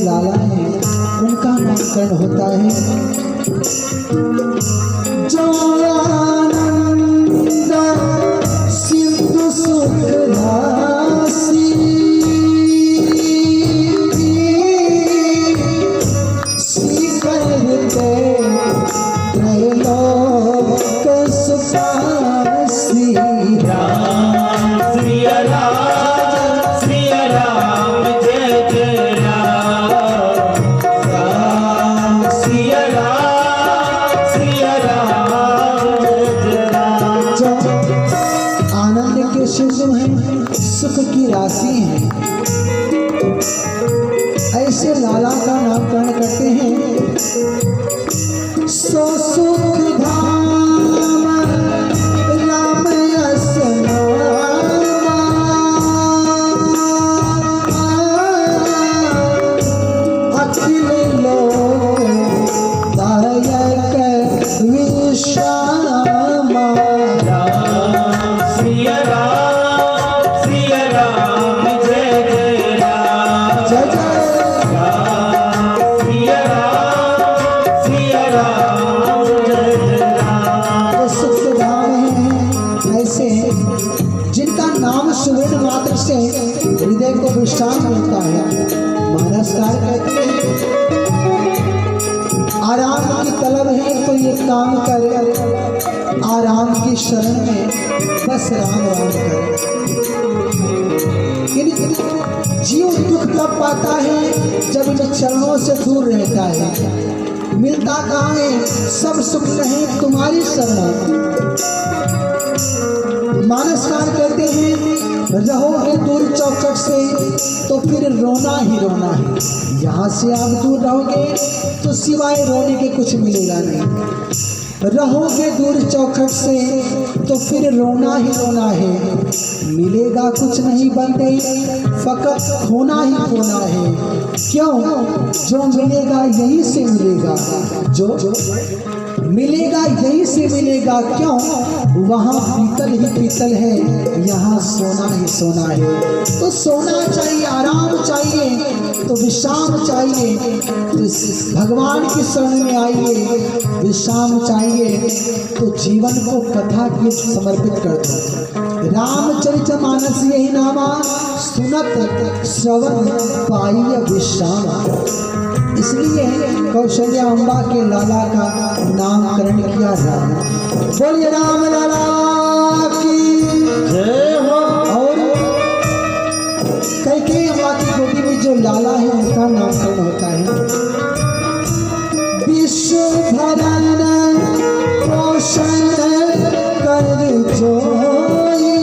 लाला हैं उनका नामकरण होता है। जो आनंद सिंधु सुखदासी करते त्रैलोक सुखासी। राम सिया राम जय जय राम। राम सिया राम जय जय राम। जो आनंद के सिंधु हैं, सुख की राशि हैं, ऐसे लाला का नामकरण करते हैं। सो सुख धाम राम यश नामा, अखिल लोक दायक विश्रामा। राम सिया राम जय जय राम। जय जय जिनका नाम सुमिरन मात्र से हृदय को विश्राम मिलता है। महाराजकार कहते हैं आराम की तलब है तो ये काम करे, आराम की शरण में बस राम राम करे। जीव दुख तब पाता है जब इन चरणों से दूर रहता है। मिलता कहाँ है, सब सुख नहीं तुम्हारी शरण। मानसकार कहते हैं रहोगे दूर चौखट से तो फिर रोना ही रोना है। यहाँ से आप दूर रहोगे तो सिवाय रोने के कुछ मिलेगा नहीं। रहोगे दूर चौखट से तो फिर रोना ही रोना है। मिलेगा कुछ नहीं बंदे, फकत खोना ही खोना है। क्यों? जो मिलेगा यहीं से मिलेगा, जो मिलेगा यहीं से मिलेगा। क्यों? वहाँ पीतल ही पीतल है, यहाँ सोना ही सोना है। तो सोना चाहिए, आराम चाहिए, तो विश्राम चाहिए। तो भगवान की शरण में आइए, विश्राम चाहिए तो जीवन को कथा के समर्पित कर दो। रामचरितमानस यही नामा, सुनत श्रवण पाइय विश्राम। इसलिए कौशल्या अम्बा के लाला का नामकरण किया राम। बोलिए राम लाला की जय हो। और कैकेयी अम्बा की गोदी में जो लाला है उनका नामकरण होता है। विश्व भरण पोषण कर जोई,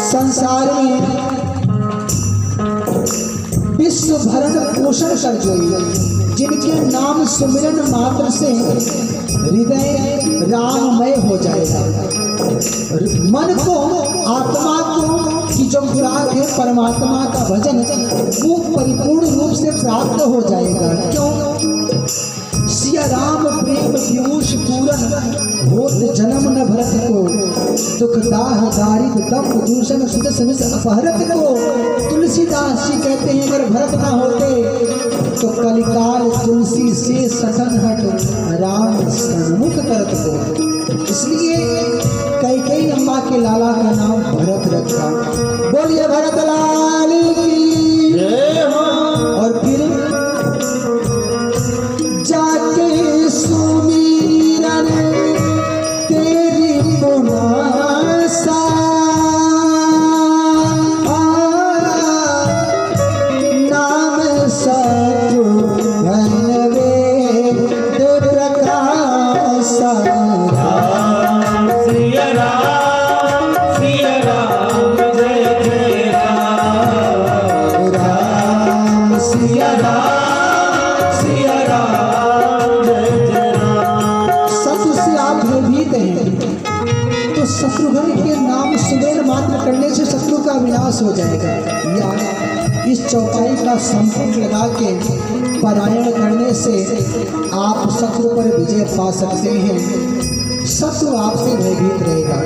संसार में विश्व भरण पोषण कर जोई, जिनके नाम सुमिरन मात्र से हृदय राममय हो जाएगा। मन को, आत्मा को की जो खुराक है परमात्मा का भजन, वो परिपूर्ण रूप से प्राप्त हो जाएगा। क्यों? सिया राम प्रेम पीयूष पूरन, होत जन्म न भरत को, दुख दाह दारिद दम दूषण सुजस मिस अपहरत को। तुलसीदास जी कहते हैं अगर भरत ना होते तो कलिकाल तुलसी से सटन हट राम सन्मुख करत को। इसलिए कैकेयी अम्बा के लाला का नाम भरत रखा। बोलिए भरत लाल की जय हो। और फिर जाके सुमिरन तेरी पुनासा, नाम सतु घन वेद प्रकाशा। राम सिया राम जय जय राम। राम सिया राम जय जय राम। तो शत्रुघ्न के नाम सुमिरन मात्र करने से शत्रु का विनाश हो जाएगा, या इस चौपाई का संपर्क लगा के पारायण करने से आप शत्रु पर विजय पा सकते हैं, शत्रु आपसे भयभीत रहेगा।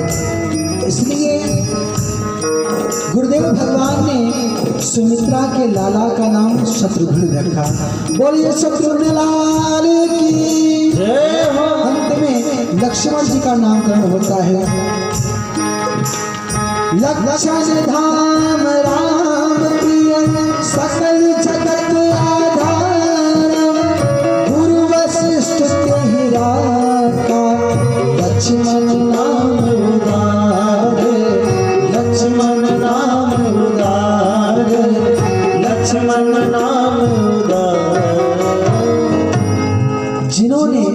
इसलिए गुरुदेव भगवान ने सुमित्रा के लाला का नाम शत्रुघ्न रखा। बोलिए शत्रुघ्न लाल की जय हो। अंत में लक्ष्मण जी का नामकरण होता है। लक्ष्मण धाम राम प्रिय सकल जगत आधार, गुरु वशिष्ठ के ही राखा, लक्ष्मण नाम उदार, लक्ष्मण नाम उदार, लक्ष्मण नाम उदार। जिन्होंने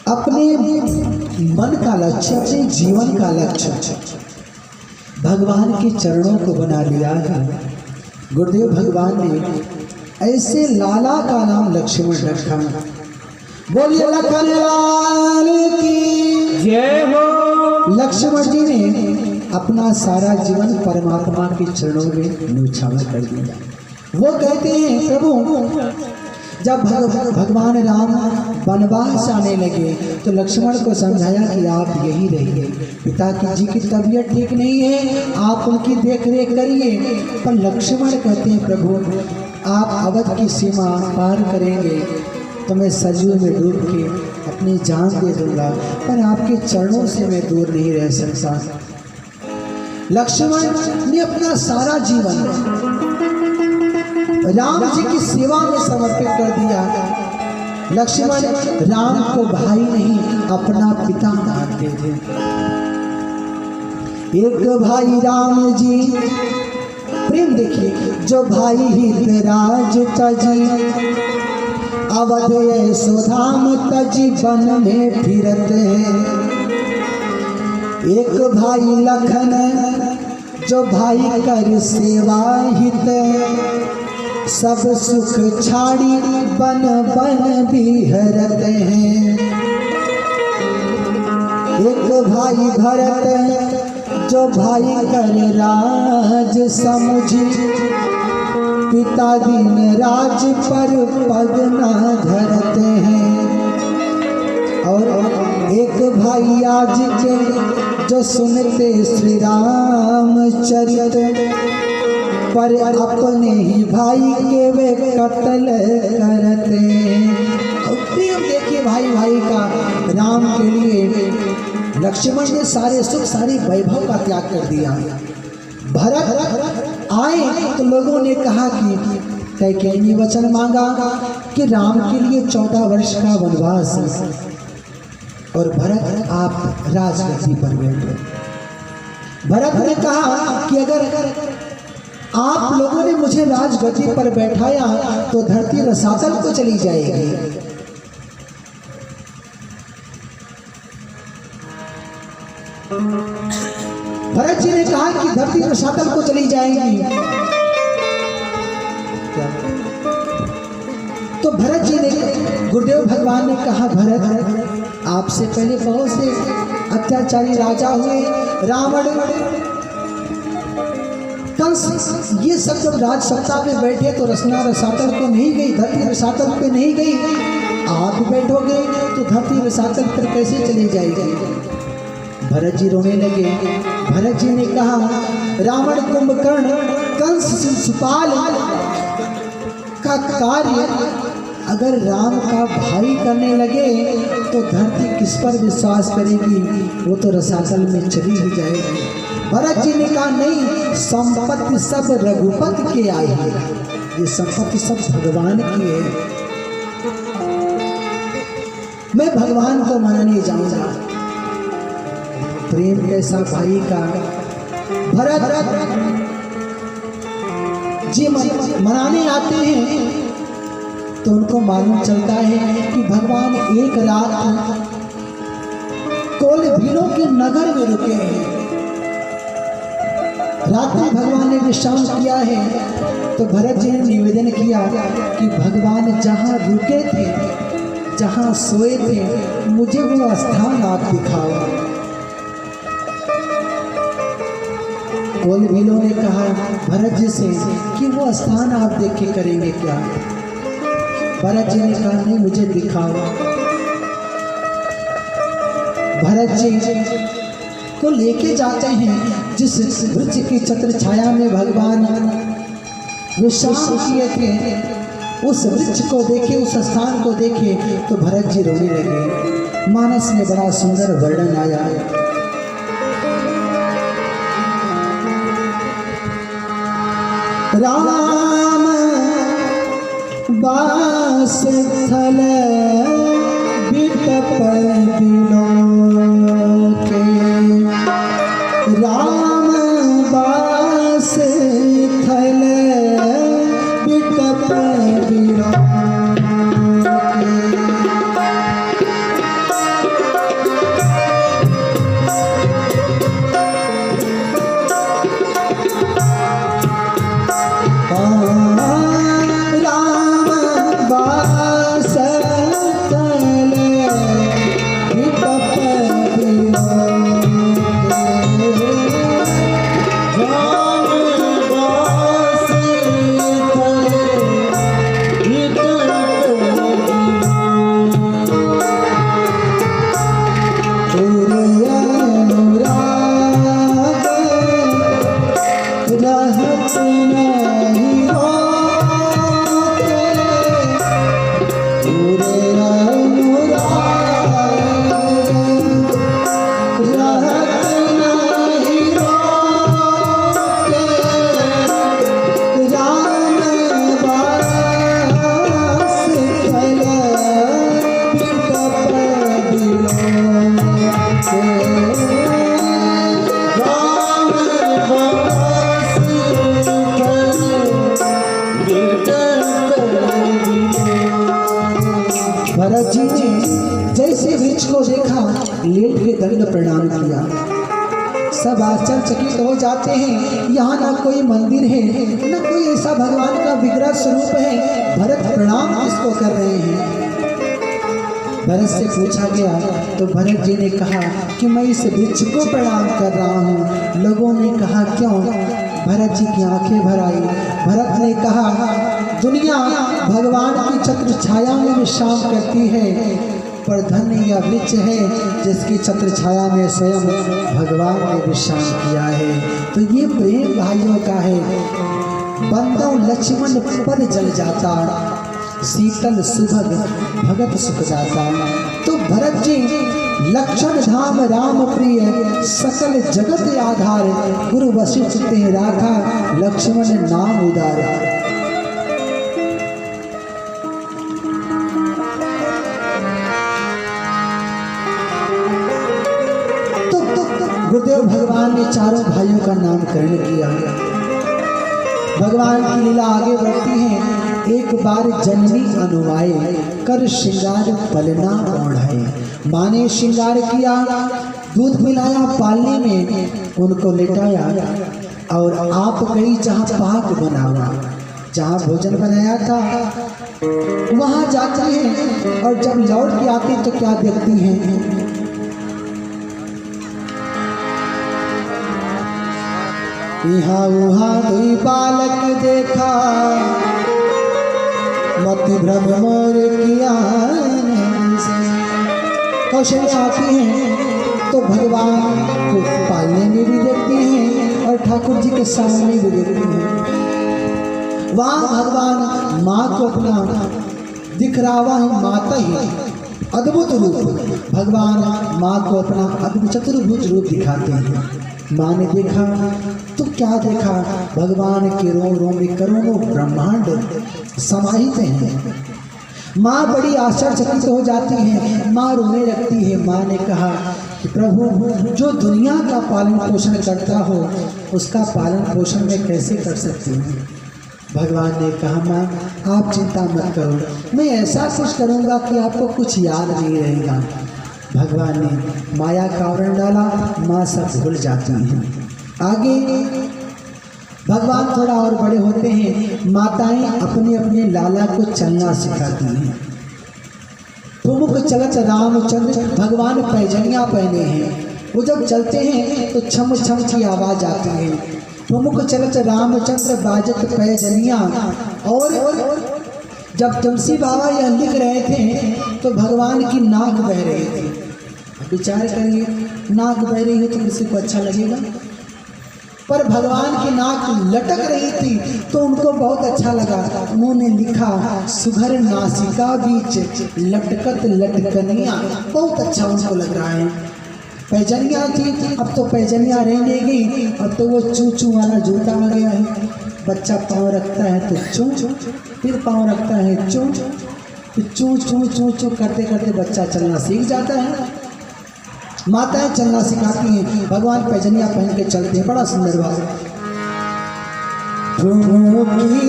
अपने मन का लक्ष्य, अपने जीवन का लक्ष्य भगवान के चरणों को बना लिया है, गुरुदेव भगवान ने ऐसे लाला का नाम लक्ष्मण रखा। बोलिए लखन लाल की जय हो। लक्ष्मण जी ने अपना सारा जीवन परमात्मा के चरणों में न्यौछावर कर दिया। वो कहते हैं प्रभु, जब भगवान राम वनवास आने लगे तो लक्ष्मण को समझाया कि आप यही रहिए, पिता जी की तबीयत ठीक नहीं है, आप उनकी देख रेख करिए। पर लक्ष्मण कहते हैं प्रभु, आप अवध की सीमा पार करेंगे तो मैं सरयू में डूब के अपनी जान दे दूंगा, पर आपके चरणों से मैं दूर नहीं रह सकता। लक्ष्मण ने अपना सारा जीवन राम जी की सेवा में समर्पित कर दिया। लक्ष्मण राम को भाई नहीं अपना पिता मानते थे। एक भाई राम जी, प्रेम देखिए, जो भाई हित राज तजी, अवध यशोधाम तजी वन में फिरते हैं। एक भाई लखन, जो भाई कर सेवा हित, सब सुख छाड़ी बन बन बिहरते हैं। एक भाई भरत, जो भाई कर राज समझी, पिता दिन राज पर पग ना धरते हैं। और एक भाई आज के, जो सुनते श्री राम चरित, पर अपने ही भाई के वे कत्ल करते। प्रेम देखिए भाई भाई का। राम के लिए लक्ष्मण ने सारे सुख सारी वैभव का त्याग कर दिया। भरत आए तो लोगों ने कहा कि कैकेयी वचन मांगा कि राम के लिए 14 वर्ष का वनवास, और भरत आप राजगद्दी पर बैठे। भरत ने कहा कि अगर आप लोगों ने मुझे राजगद्दी पर बैठाया तो धरती रसातल को चली जाएगी। भरत जी ने कहा कि धरती रसातल को चली जाएगी। तो भरत जी ने, गुरुदेव भगवान ने कहा, भरत आपसे पहले बहुत से अत्याचारी राजा हुए, रावण, कंस, ये सब जब राज सत्ता पे बैठे तो रसना रसातल पे नहीं गई, धरती रसातल पे नहीं गई। आप बैठोगे तो धरती रसातल पर कैसे चली जाएगी? भरत जी रोने लगे। भरत जी ने कहा, रावण, कुंभकर्ण, कंस, शिशुपाल का कार्य अगर राम का भाई करने लगे तो धरती किस पर विश्वास करेगी? वो तो रसातल में चली ही जाएगी। भरत जी ने कहा, नहीं, संपत्ति सब रघुपति के आई है, ये संपत्ति सब भगवान की है, मैं भगवान को मनाने जाऊंगा। प्रेम कैसा भाई का। भरत जी मनाने आते हैं तो उनको मालूम चलता है कि भगवान एक रात कोल भीलों के नगर में रुके हैं। रात में भगवान ने विश्राम किया है तो भरत जी ने निवेदन किया कि भगवान जहाँ रुके थे जहाँ सोए थे मुझे वो स्थान आप दिखाओ। कोलभीलों ने कहा भरत जी से कि वो स्थान आप देख के करेंगे क्या? भरत जी ने कहा नहीं, मुझे दिखाओ। भरत जी को लेके जाते हैं जिस वृक्ष की छत्र छाया में भगवान विश्राम किए थे, उस वृक्ष को देखे, उस स्थान को देखे तो भरत जी रोने लगे। मानस में बड़ा सुंदर वर्णन आया। राम बास थल बिटप बिलोके, राम बास थल बिटप बिलोके। भरत जी ने जैसे वृक्ष को देखा लेट के दंड प्रणाम किया। सब आश्चर्यचकित हो जाते हैं, यहाँ ना कोई मंदिर है न कोई ऐसा भगवान का विग्रह स्वरूप है, भरत प्रणाम किसको कर रहे हैं? भरत से पूछा गया तो भरत जी ने कहा कि मैं इस वृक्ष को प्रणाम कर रहा हूँ। लोगों ने कहा क्यों? भरत जी की आंखें भर आई। भरत ने कहा दुनिया भगवान की छत्र छाया में विश्राम करती है, पर धन्य यह वृक्ष है जिसकी छत्र छाया में स्वयं भगवान ने विश्राम किया है। तो ये प्रेम भाइयों का है। बंदो लक्ष्मण पद जल जाता, शीतल सुभग भगत सुख जाता। तो भरत जी लक्षण धाम राम प्रिय, सकल जगत आधार, गुरु वशिष्ठ ते राखा, लक्ष्मण नाम उदार। तो गुरुदेव भगवान ने चारों भाइयों का नामकरण किया। भगवान की लीला आगे बढ़ती है। एक बार जननी अनुआए, कर श्रृंगार पलना ओढ़ाए। माँ ने श्रृंगार किया, दूध पिलाया, पालने में उनको लेटाया और आप गई जहाँ पाक बनावा, जहाँ भोजन बनाया था वहाँ जाती हैं। और जब लौट के आती तो क्या देखती हैं? यहाँ वहाँ दुई बालक देखा, मति भ्रम मोर किया। कौशल्या आती हैं तो भगवान को पालने में भी देखती हैं और ठाकुर जी के सामने भी देखती हैं। वहाँ भगवान माँ को अपना दिखरावा है, माता ही अद्भुत रूप। भगवान माँ को अपना अद्भुत चतुर्भुज रूप दिखाते हैं। माँ ने देखा तो क्या देखा? भगवान के रोम रोम में करोड़ों ब्रह्मांड समाहित हैं। माँ बड़ी आश्चर्यचकित हो जाती है, माँ रोने लगती है। माँ ने कहा कि प्रभु, जो दुनिया का पालन पोषण करता हो उसका पालन पोषण मैं कैसे कर सकती हूँ? भगवान ने कहा माँ आप चिंता मत करो, मैं ऐसा कुछ करूँगा कि आपको कुछ याद नहीं रहेगा। भगवान ने माया का आवरण डाला, माँ सब भूल जाती हैं। आगे भगवान थोड़ा और बड़े होते हैं। माताएं अपने अपने लाला को चलना सिखाती हैं। चलत रामचंद्र भगवान पैजनिया पहने हैं। वो जब चलते हैं तो छम छम की आवाज आती है। प्रमुख चलत रामचंद्र बाजत पैजनिया। और जब तुलसी बाबा यह लिख रहे थे तो भगवान की नाक बह रही थी। विचार करिए, नाक बह रही है तो किसी को अच्छा लगेगा? पर भगवान की नाक लटक रही थी तो उनको बहुत अच्छा लगा। उन्होंने लिखा, सुघर नासिका बीच लटकत लटकनिया। बहुत अच्छा उनको लग रहा है। पैजनिया थी, अब तो पैजनिया रहने गई, अब तो वो चू चू वाला जूता आ गया है। बच्चा पाँव रखता है तो चू, फिर पाँव रखता है चू, फिर चू चू चू चू करते करते बच्चा चलना सीख जाता है। माताएं चलना सिखाती हैं, भगवान पैजनिया पहन के चलते हैं। बड़ा सुंदर बात। ठुमुकी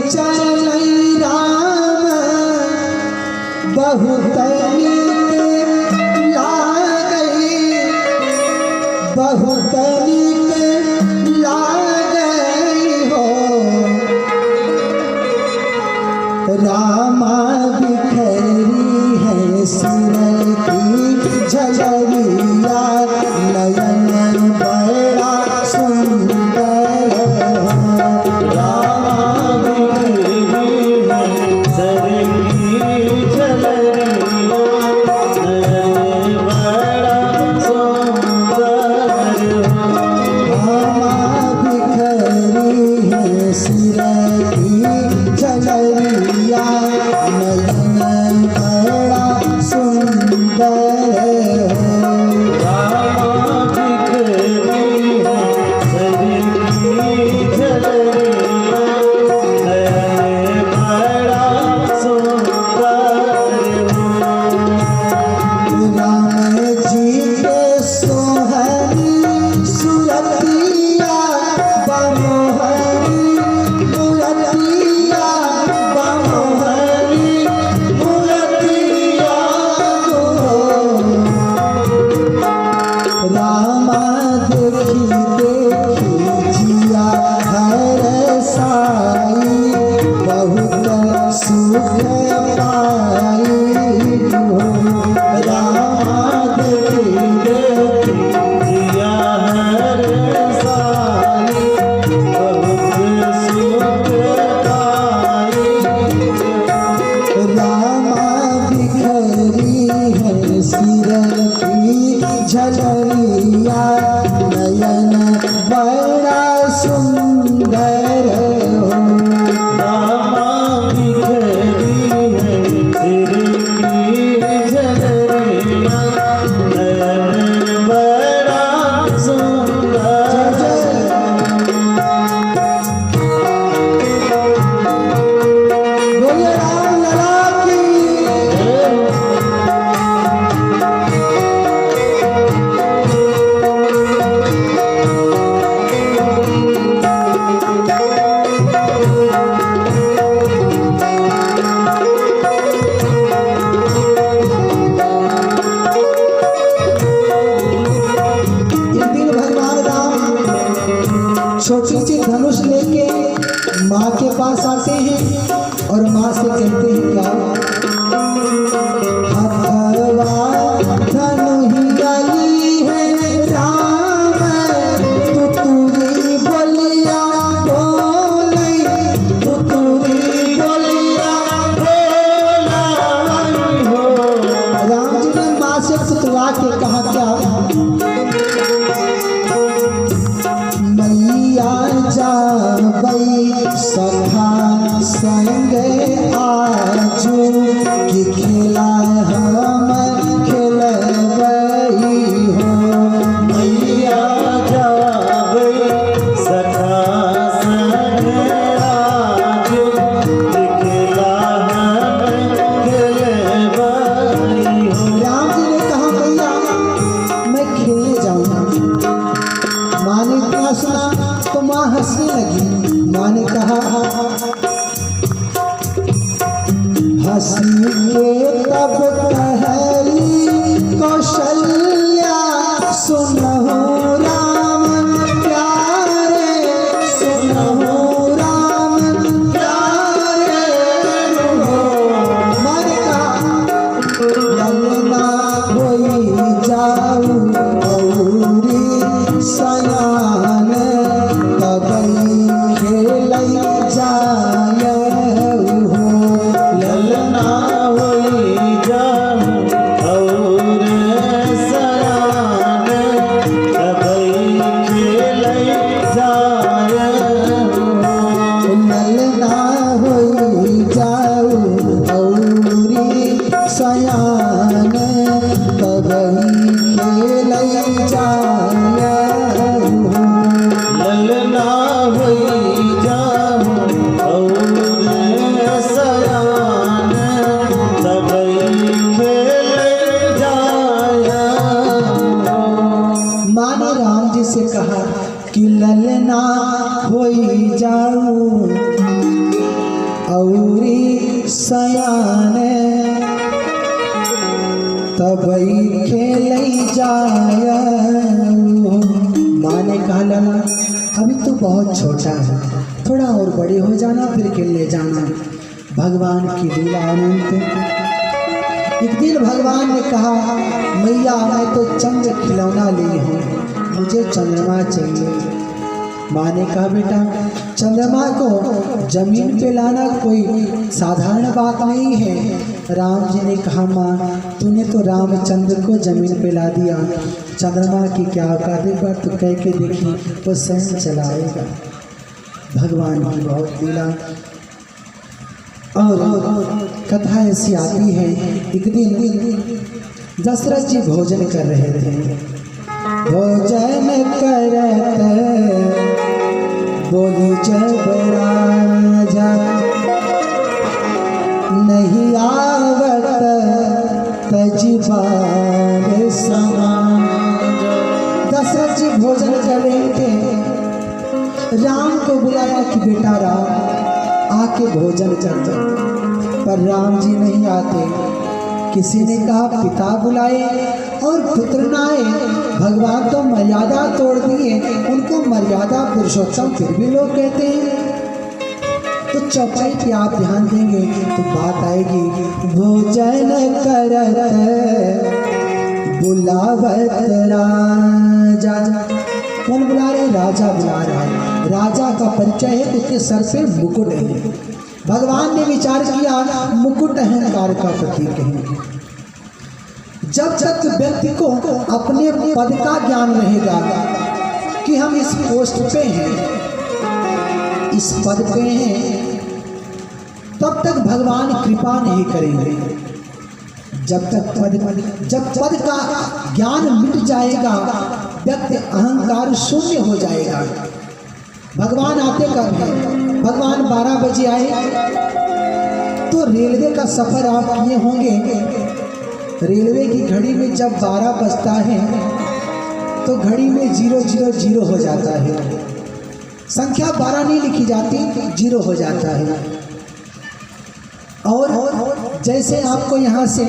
चलई राम बहुत बहुत लागई हो। रामा बिखरी है सिर की झलरिया, नयन बड़ा सुंदर हो। रामा बिखरी है सिर की झलरिया, नयन बड़ा सुंदर हो। रामा बिखरी है सिर की झलरिया, नयन बड़ा सुंदर हो। रामा बिखरी है सिर की झलरिया, नयन बड़ा सुंदर हो। राम जी के सोहनी सुरतिया बमोहनी मुरतिया, बमोहनी मुरतिया हो। रामा देखी देखी जिया हर साई, बहुत सुख पाई हो। रामा देखी देखी जिया हर साई, बहुत सुख पाई। रामा बिखरी है सिर की झलरिया, नयन बड़ा सुंदर हो। रामा बिखरी है सिर की झलरिया, नयन बड़ा सुंदर। बोलिए राम लला की। एक दिन भगवान राम छोटी सी धनुष लेके माँ के पास आते हैं और माँ से कहते हैं क्या? हथवा धनु ही गली है राम, तुतुरी बोलिया बोलै, तुतुरी बोलिया बोलै हो। राम जी ने माँ से तुतला के कहा क्या? मैया जाबई सखा संग आजू, कि खेला हम खेलबई हो। मैया जावे सखा संग आजू, दिखला हम खेलबई हो। राम जी ने कहा मैया मैं खेलने जाऊंगा। माँ ने इतना सुना तो माँ हंसने लगी। माँ ने कहा हंसी के तब कहली कौशल्या, सुनहु राम प्यारे, सुनहु राम प्यारे हो। माँ ने कहा सयान तबई खेल जाय ललना होई जाऊं और सयान तबई खेल जाया। माँ ने राम जी से कहा कि ललना होई जाऊं औरी सयान तबई खेल जाय। माँ ने कहा लला अभी तो बहुत छोटा है, थोड़ा और बड़े हो जाना फिर खेलने जाना। भगवान की लीला अनंत। एक दिन भगवान ने कहा मैया मैं तो चंद्र खिलौना ली हूँ, मुझे चंद्रमा चाहिए। माँ ने कहा बेटा चंद्रमा को जमीन पे लाना कोई साधारण बात नहीं है। राम जी ने कहा माँ तूने तो रामचंद्र को जमीन पे ला दिया, चंद्रमा की क्या औकात है, पर तो कह के देखी वो स्वयं चलाएगा। भगवान की बहुत लीला। और कथा ऐसी आती है एक दिन दशरथ जी भोजन कर रहे थे, भोजन करत बोली जब राजा नहीं आवत तजबार समाज। दशरथ जी भोजन कर रहे थे, राम को बुलाया कि बेटा राम आके भोजन कर दो, पर राम जी नहीं आते। किसी ने कहा पिता बुलाए और पुत्र न आए, भगवान तो मर्यादा तोड़ दिए, उनको मर्यादा पुरुषोत्तम फिर भी लोग कहते हैं। तो चौपाई पे आप ध्यान देंगे तो बात आएगी भोजन करत बुलावत राजा। कौन बुला रहे? राजा बुला रहा है। राजा का परिचय है, उसके सर पे मुकुट है। भगवान ने विचार किया मुकुट अहंकार का प्रतीक है। जब तक व्यक्ति को अपने पद का ज्ञान रहेगा कि हम इस पोस्ट पे हैं, इस पद पे हैं, तब तक भगवान कृपा नहीं करेंगे। जब पद का ज्ञान मिट जाएगा व्यक्ति अहंकार शून्य हो जाएगा। भगवान आते कब हैं? भगवान 12 बजे आए तो रेलवे का सफर आप किए होंगे। रेलवे की घड़ी में जब 12 बजता है तो घड़ी में 000 हो जाता है, संख्या 12 नहीं लिखी जाती, 0 हो जाता है। और जैसे आपको यहाँ से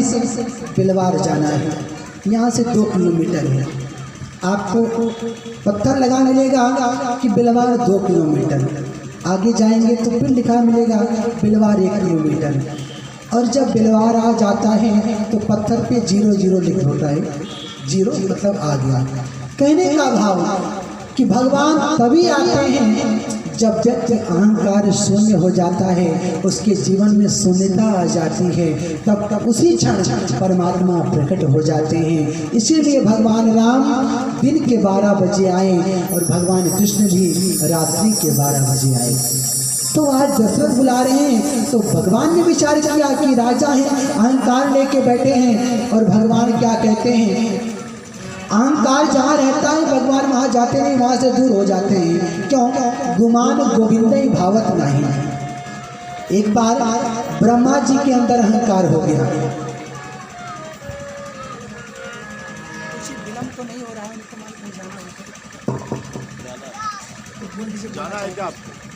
बिलवार जाना है, यहाँ से 2 किलोमीटर है, आपको पत्थर लगा मिलेगा कि बिलवार 2 किलोमीटर, आगे जाएंगे तो फिर लिखा मिलेगा बिलवार 1 किलोमीटर। और जब बिलवार आ जाता है तो पत्थर पे 0 लिख होता है, 0 मतलब आ गया। कहने का भाव कि भगवान तभी आते हैं जब व्यक्ति अहंकार शून्य हो जाता है, उसके जीवन में शून्यता आ जाती है, तब उसी क्षण परमात्मा प्रकट हो जाते हैं। इसीलिए भगवान राम दिन के 12 बजे आए और भगवान कृष्ण भी रात्रि के 12 बजे आए। तो आज दशरथ बुला रहे हैं तो भगवान ने विचार किया कि राजा हैं, अहंकार लेके बैठे हैं, और भगवान क्या कहते हैं, अहंकार जहाँ रहता है भगवान वहाँ जाते नहीं, वहाँ से दूर हो जाते हैं। क्यों? गुमान गोविंदई भावत नहीं। एक बार ब्रह्मा जी के अंदर अहंकार हो गया। तो नहीं हो रहा है, जाना है क्या आपको?